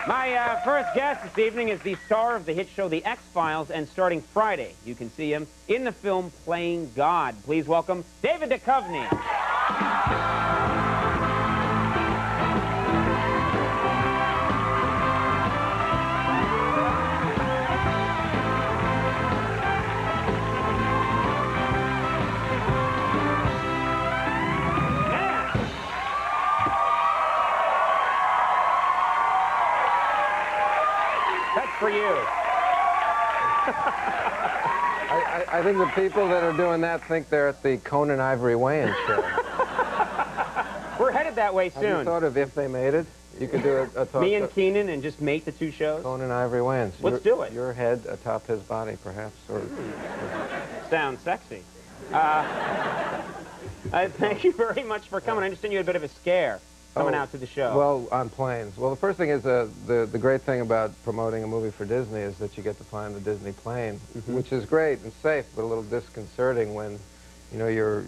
My first guest this evening is the star of the hit show The X-Files, and starting Friday, you can see him in the film playing God. Please welcome David Duchovny. For you. I think the people that are doing that think they're at the Conan O'Brien show. We're headed that way soon. Have you thought of if they made it? You could do a talk. Me and Kenan and just make the two shows? Conan O'Brien. Let's do it. Your head atop his body, perhaps. Or... Sounds sexy. Thank you very much for coming. I understand you had a bit of a scare coming out to the show. Well, on planes. Well, the first thing is the great thing about promoting a movie for Disney is that you get to fly on the Disney plane, which is great and safe, but a little disconcerting when, you know, you're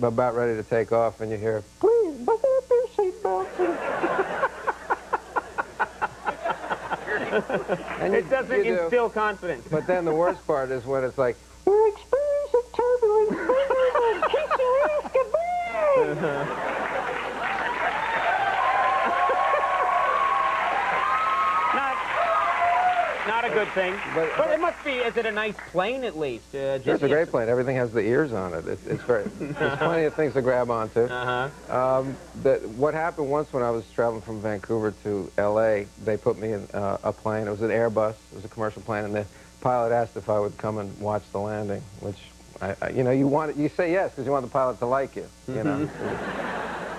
about ready to take off and you hear, "Please, buckle up your seatbelts." And it doesn't instill confidence. But then the worst part is when it's like, "We're experiencing turbulence. Kiss your ass goodbye." Not a good thing. But it must be, is it a nice plane at least? It's a great plane. Everything has the ears on it. It's very, there's plenty of things to grab onto. What happened once when I was traveling from Vancouver to L.A., they put me in a plane. It was an Airbus. It was a commercial plane, and the pilot asked if I would come and watch the landing, which, you know, you say yes because you want the pilot to like you, you know.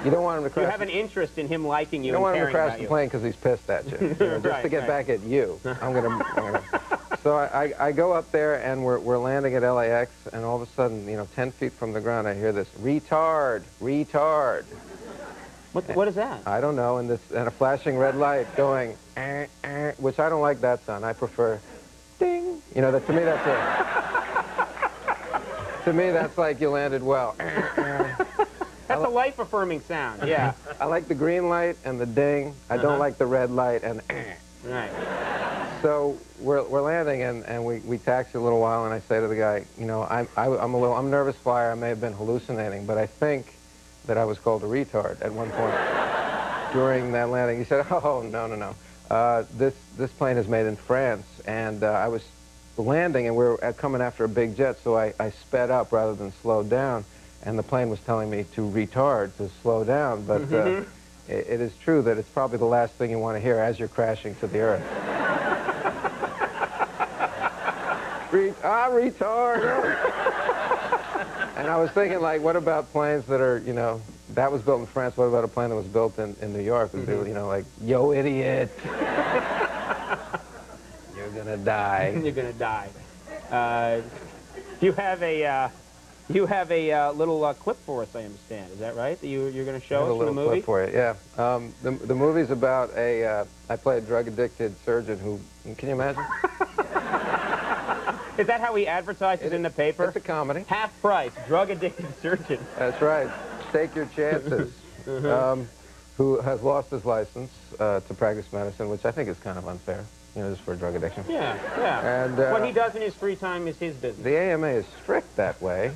You don't want him to crash. You have an interest in him liking you. You don't want him to crash the plane because he's pissed at you, know, just to get back at you. I'm gonna. So I go up there and we're landing at LAX, and all of a sudden, you know, 10 feet from the ground, I hear this retard, retard. What is that? I don't know, and a flashing red light going, which I don't like that sound. I prefer, ding. You know, to me that's like you landed well. That's a life-affirming sound, yeah. I like the green light and the ding. I don't like the red light and Right. So we're landing and we taxi a little while, and I say to the guy, you know, I'm a nervous flyer. I may have been hallucinating, but I think that I was called a retard at one point during that landing. He said, "Oh, no. This plane is made in France," and I was landing and we were coming after a big jet, so I sped up rather than slowed down. And the plane was telling me to retard, to slow down, but it is true that it's probably the last thing you want to hear as you're crashing to the earth. Retard! And I was thinking, like, what about planes that are, you know, that was built in France, what about a plane that was built in New York? You know, like, yo, idiot! You're gonna die. You're gonna die. You have a little clip for us, I understand. Is that right? That you're going to show us from the movie? A little clip for you, yeah. The movie's about I play a drug-addicted surgeon who, can you imagine? Is that how he advertises in the paper? It's a comedy. Half price, drug-addicted surgeon. That's right. Take your chances. Who has lost his license to practice medicine, which I think is kind of unfair. You know, just for drug addiction. Yeah. And what he does in his free time is his business. The AMA is strict that way.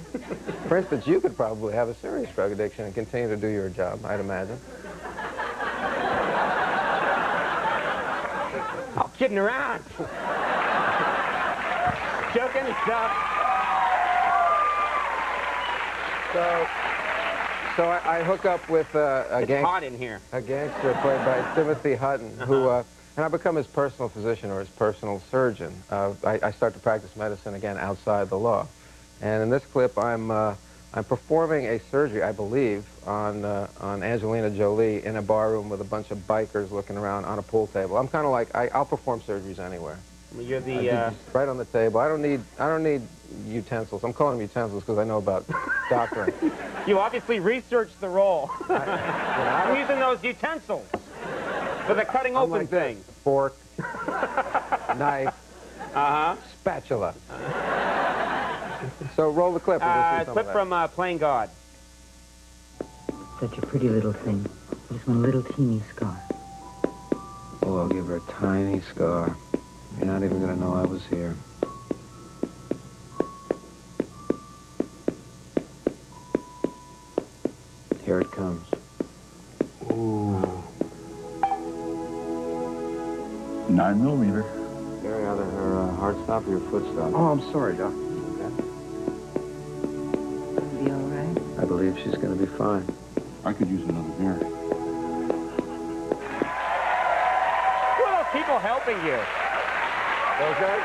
For instance, you could probably have a serious drug addiction and continue to do your job, I'd imagine. Oh, kidding around. Joking and stuff. So I hook up with a gangster played by Timothy Hutton, who. And I become his personal physician or his personal surgeon. I start to practice medicine again outside the law. And in this clip, I'm performing a surgery, I believe, on Angelina Jolie in a bar room with a bunch of bikers looking around on a pool table. I'm kind of like, I'll perform surgeries anywhere. You're the right on the table. I don't need utensils. I'm calling them utensils because I know about doctoring. You obviously researched the role. I'm using those utensils. For the cutting open like thing. This. Fork, knife, spatula. So roll the clip. Clip from Playing God. Such a pretty little thing. Just one little teeny scar. Oh, I'll give her a tiny scar. You're not even gonna know I was here. Here it comes. Ooh. 9mm. Gary, either her heart stop or your foot stop. Oh, I'm sorry, Doc. Be all right? I believe she's gonna be fine. I could use another beer. Who are those people helping you? Those guys?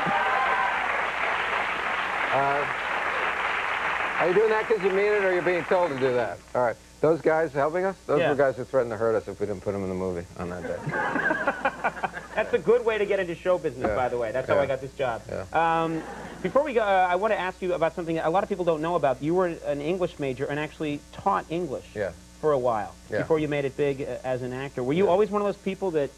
Are you doing that because you mean it or you're being told to do that? All right. Those guys helping us? Those Yeah. were guys who threatened to hurt us if we didn't put them in the movie on that day. That's a good way to get into show business, Yeah. by the way. That's how I got this job. Yeah. Before we go, I want to ask you about something that a lot of people don't know about. You were an English major and actually taught English for a while before you made it big as an actor. Were you always one of those people that,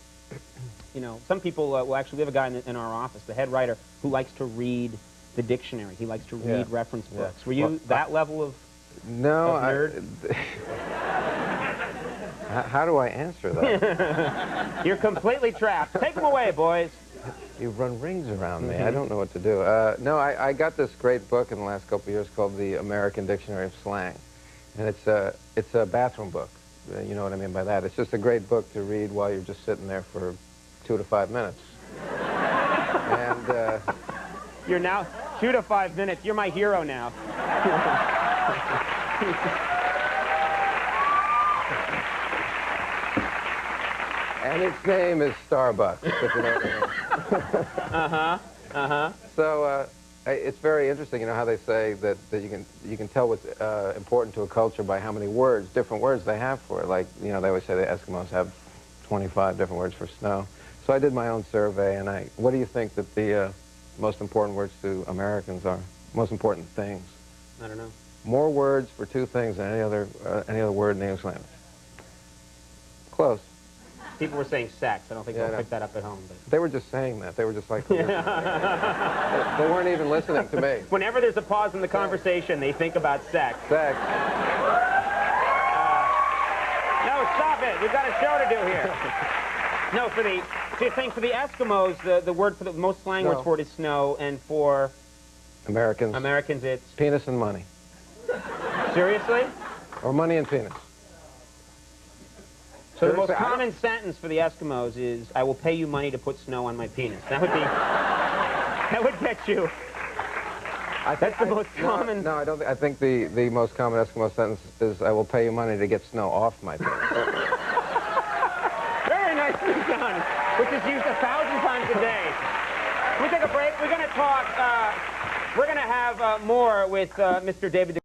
you know, some people will actually, we have a guy in our office, the head writer, who likes to read the dictionary. He likes to read reference books. Were you that level of nerd? How do I answer that? You're completely trapped. Take them away, boys. You run rings around me. I don't know what to do. No, I got this great book in the last couple of years called The American Dictionary of Slang. And it's a bathroom book. You know what I mean by that. It's just a great book to read while you're just sitting there for 2 to 5 minutes. And you're now 2 to 5 minutes. You're my hero now. and its name is Starbucks, if you know what I mean. So it's very interesting, you know, how they say that you can tell what's important to a culture by how many words, different words they have for it. Like, you know, they always say the Eskimos have 25 different words for snow. So I did my own survey, and what do you think that the most important words to Americans are? Most important things? I don't know. More words for 2 things than any other word in the English language. Close. People were saying sex. I don't think they'll pick that up at home. But. They were just saying that. They were just like, they weren't even listening to me. Whenever there's a pause in the conversation, they think about sex. Sex. No, stop it. We've got a show to do here. No, for the Eskimos, the word for the most slang words for it is snow, and for Americans it's penis and money. Seriously? Or money and penis. So the most common sentence for the Eskimos is, "I will pay you money to put snow on my penis." That would be, that would get you. That's the most common. No, I don't. I think the most common Eskimo sentence is, "I will pay you money to get snow off my penis." Very nicely done. Which is used 1,000 times a day. Can we take a break? We're going to talk. We're going to have more with Mr. David.